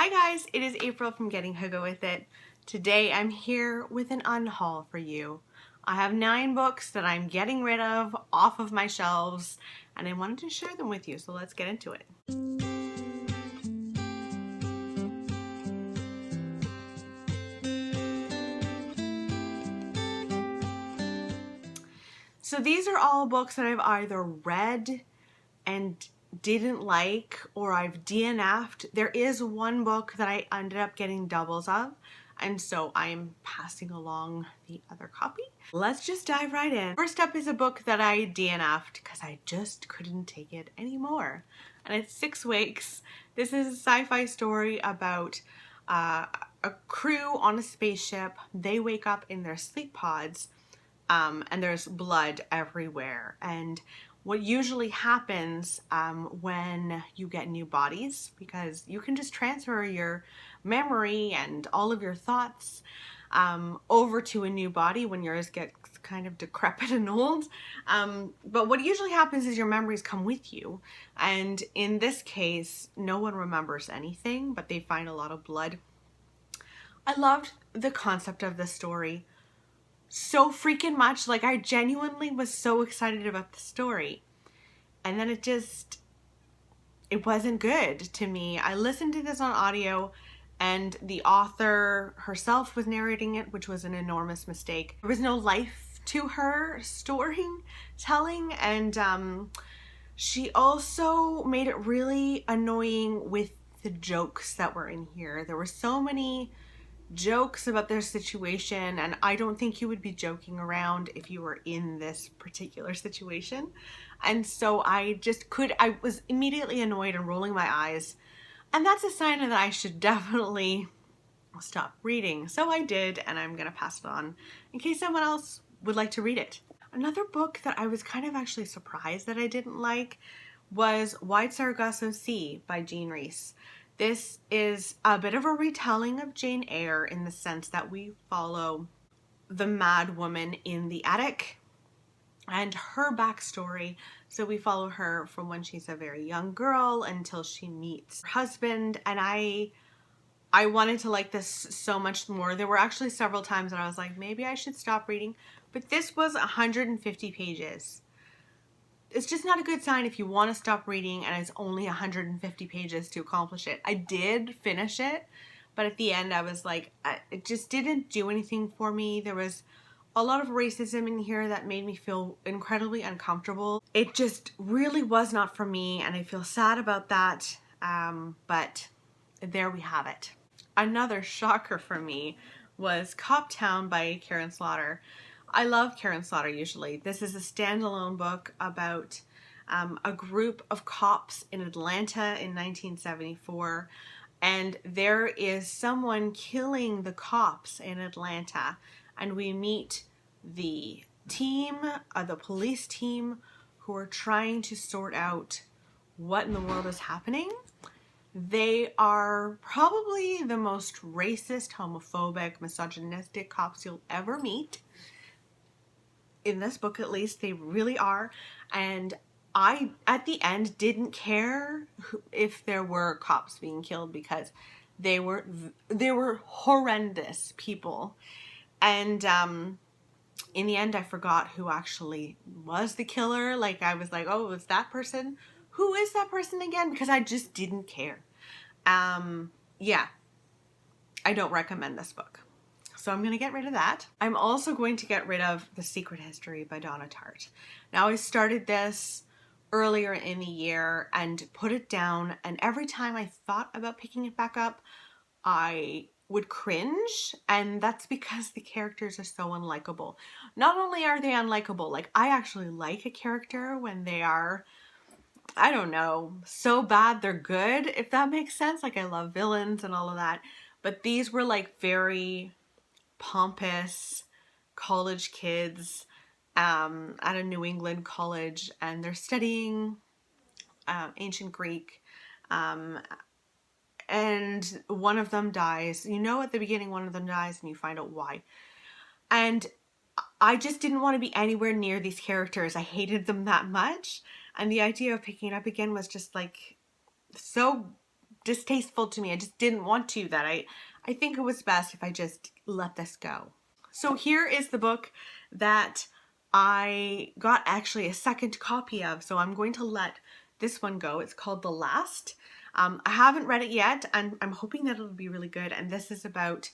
Hi guys, it is April from Getting Hygge With It. Today I'm here with an unhaul for you. I have 9 books that I'm getting rid of off of my shelves and I wanted to share them with you, so let's get into it. So these are all books that I've either read and didn't like, or I've DNF'd. There is one book that I ended up getting doubles of, and so I'm passing along the other copy. Let's just dive right in. First up is a book that I DNF'd because I just couldn't take it anymore, and it's 6 Weeks. This is a sci-fi story about a crew on a spaceship. They wake up in their sleep pods and there's blood everywhere, and what usually happens when you get new bodies, because you can just transfer your memory and all of your thoughts over to a new body when yours gets kind of decrepit and old. But what usually happens is your memories come with you. And in this case, no one remembers anything, but they find a lot of blood. I loved the concept of the story so freaking much. Like, I genuinely was so excited about the story, and then it wasn't good to me. I listened to this on audio and the author herself was narrating it, which was an enormous mistake. There was no life to her storytelling, and she also made it really annoying with the jokes that were in here. There were so many jokes about their situation, and I don't think you would be joking around if you were in this particular situation. And so I was immediately annoyed and rolling my eyes, and that's a sign that I should definitely stop reading. So I did, and I'm gonna pass it on in case someone else would like to read it. Another book that I was kind of actually surprised that I didn't like was Wide Sargasso Sea by Jean Rhys. This is a bit of a retelling of Jane Eyre in the sense that we follow the mad woman in the attic and her backstory. So we follow her from when she's a very young girl until she meets her husband, and I wanted to like this so much more. There were actually several times that I was like, maybe I should stop reading, but this was 150 pages. It's just not a good sign if you want to stop reading and it's only 150 pages to accomplish it. I did finish it, but at the end I was like, it just didn't do anything for me. There was a lot of racism in here that made me feel incredibly uncomfortable. It just really was not for me, and I feel sad about that, but there we have it. Another shocker for me was Coptown by Karen Slaughter. I love Karen Slaughter usually. This is a standalone book about a group of cops in Atlanta in 1974, and there is someone killing the cops in Atlanta, and we meet the team, the police team, who are trying to sort out what in the world is happening. They are probably the most racist, homophobic, misogynistic cops you'll ever meet. In this book, at least, they really are. And I, at the end, didn't care if there were cops being killed because they were horrendous people. And in the end, I forgot who actually was the killer. Like, I was like, oh, it was that person? Who is that person again? Because I just didn't care. Yeah, I don't recommend this book. So I'm going to get rid of that. I'm also going to get rid of The Secret History by Donna Tartt. Now, I started this earlier in the year and put it down, and every time I thought about picking it back up, I would cringe, and that's because the characters are so unlikable. Not only are they unlikable, like, I actually like a character when they are, I don't know, so bad they're good, if that makes sense. Like, I love villains and all of that, but these were like very pompous college kids at a New England college, and they're studying ancient Greek, and one of them dies. You know, at the beginning one of them dies, and you find out why. And I just didn't want to be anywhere near these characters. I hated them that much, and the idea of picking it up again was just like so distasteful to me. I just didn't want to that. I think it was best if I just let this go. So here is the book that I got actually a second copy of. So I'm going to let this one go. It's called The Last. I haven't read it yet, and I'm hoping that it'll be really good. And this is about,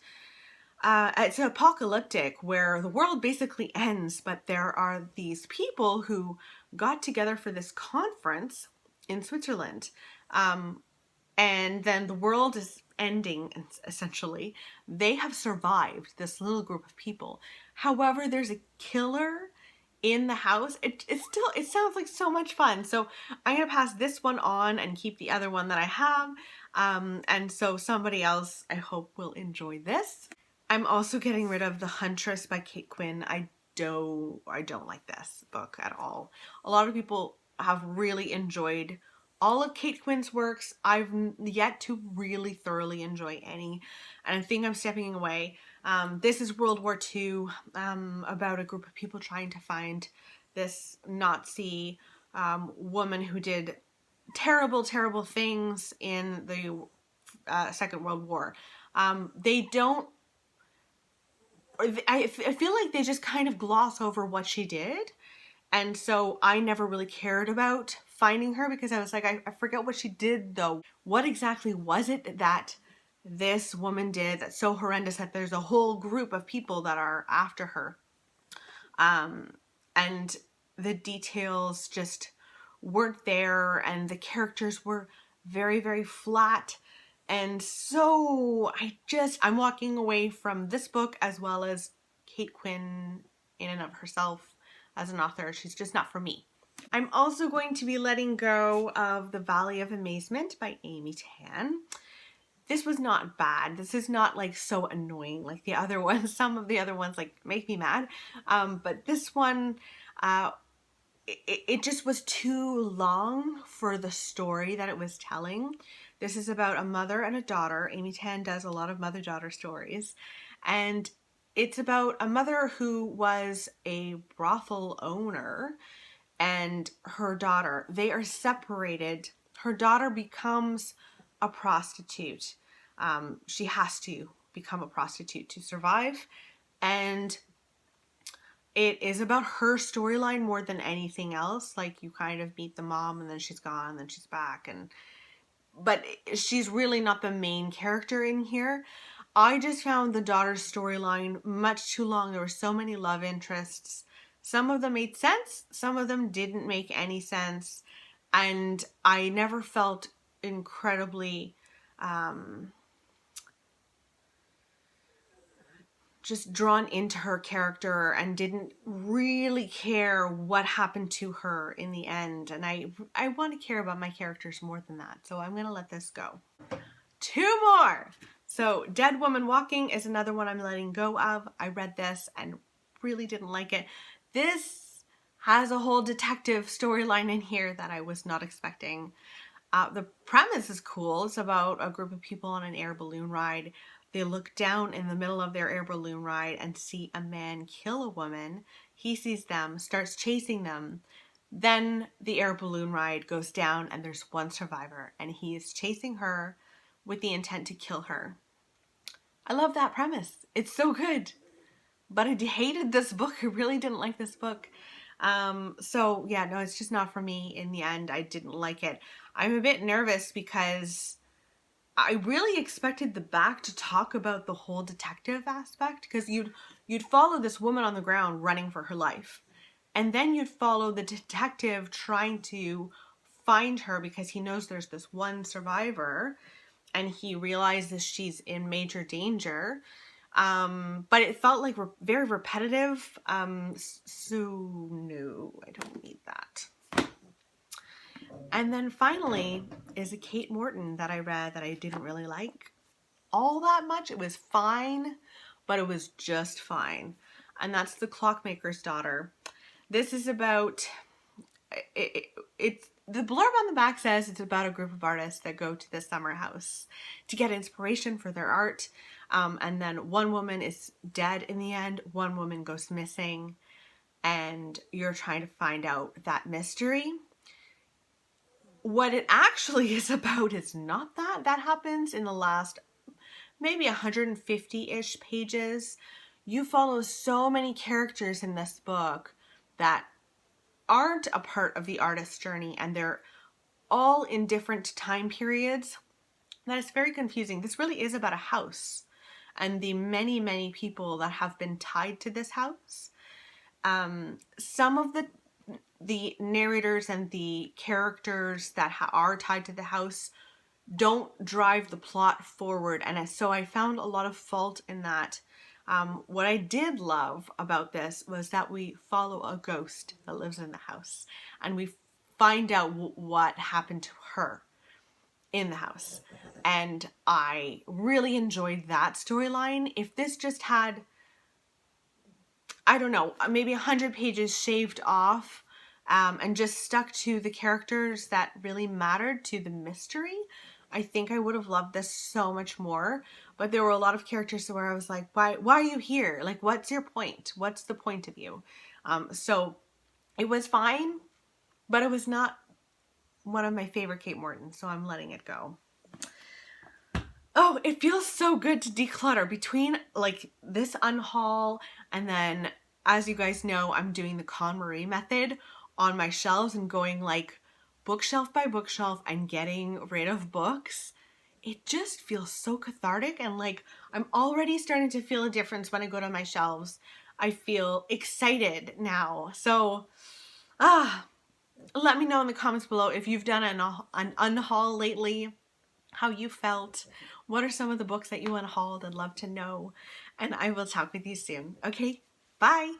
it's apocalyptic where the world basically ends, but there are these people who got together for this conference in Switzerland. And then the world is ending, essentially. They have survived, this little group of people. However, there's a killer in the house. It sounds like so much fun. So I'm going to pass this one on and keep the other one that I have. And so somebody else, I hope, will enjoy this. I'm also getting rid of The Huntress by Kate Quinn. I don't like this book at all. A lot of people have really enjoyed all of Kate Quinn's works. I've yet to really thoroughly enjoy any, and I think I'm stepping away. This is World War II, about a group of people trying to find this Nazi woman who did terrible, terrible things in the Second World War. I feel like they just kind of gloss over what she did. And so I never really cared about finding her because I was like, I forget what she did though. What exactly was it that this woman did that's so horrendous that there's a whole group of people that are after her? And the details just weren't there, and the characters were very, very flat. And so I'm walking away from this book as well as Kate Quinn in and of herself as an author. She's just not for me. I'm also going to be letting go of The Valley of Amazement by Amy Tan. This was not bad. This is not like so annoying like the other ones. Some of the other ones like make me mad. But this one, it just was too long for the story that it was telling. This is about a mother and a daughter. Amy Tan does a lot of mother-daughter stories. And it's about a mother who was a brothel owner and her daughter. They are separated. Her daughter becomes a prostitute. She has to become a prostitute to survive. And it is about her storyline more than anything else. Like, you kind of meet the mom and then she's gone and then she's back. But she's really not the main character in here. I just found the daughter's storyline much too long. There were so many love interests. Some of them made sense. Some of them didn't make any sense. And I never felt incredibly just drawn into her character and didn't really care what happened to her in the end. And I want to care about my characters more than that. So I'm going to let this go. Two more. So Dead Woman Walking is another one I'm letting go of. I read this and really didn't like it. This has a whole detective storyline in here that I was not expecting. The premise is cool. It's about a group of people on an air balloon ride. They look down in the middle of their air balloon ride and see a man kill a woman. He sees them, starts chasing them. Then the air balloon ride goes down and there's one survivor and he is chasing her with the intent to kill her. I love that premise. It's so good. But I hated this book. I really didn't like this book. So yeah, no, it's just not for me in the end. I didn't like it. I'm a bit nervous because I really expected the back to talk about the whole detective aspect, because you'd follow this woman on the ground running for her life. And then you'd follow the detective trying to find her because he knows there's this one survivor and he realizes she's in major danger. But it felt like very repetitive. So no, I don't need that. And then finally is a Kate Morton that I read that I didn't really like all that much. It was fine, but it was just fine. And that's The Clockmaker's Daughter. This is about, it's the blurb on the back says it's about a group of artists that go to the summer house to get inspiration for their art. And then one woman is dead in the end. One woman goes missing and you're trying to find out that mystery. what it actually is about is not that. That happens in the last maybe 150-ish pages. You follow so many characters in this book that aren't a part of the artist's journey, and they're all in different time periods. That is very confusing. This really is about a house and the many, many people that have been tied to this house. Some of the narrators and the characters that are tied to the house don't drive the plot forward, and so I found a lot of fault in that. What I did love about this was that we follow a ghost that lives in the house, and we find out what happened to her in the house, and I really enjoyed that storyline. If this just had, I don't know, maybe 100 pages shaved off, and just stuck to the characters that really mattered to the mystery, I think I would have loved this so much more. But there were a lot of characters where I was like, why are you here? Like, what's your point? What's the point of you? So it was fine, but it was not one of my favorite Kate Mortons, so I'm letting it go. Oh, it feels so good to declutter between like this unhaul, and then, as you guys know, I'm doing the Konmari method on my shelves and going like bookshelf by bookshelf and getting rid of books. It just feels so cathartic, and like I'm already starting to feel a difference when I go to my shelves. I feel excited now. So, let me know in the comments below if you've done an unhaul lately, how you felt. What are some of the books that you unhauled? I'd love to know. And I will talk with you soon. Okay, bye.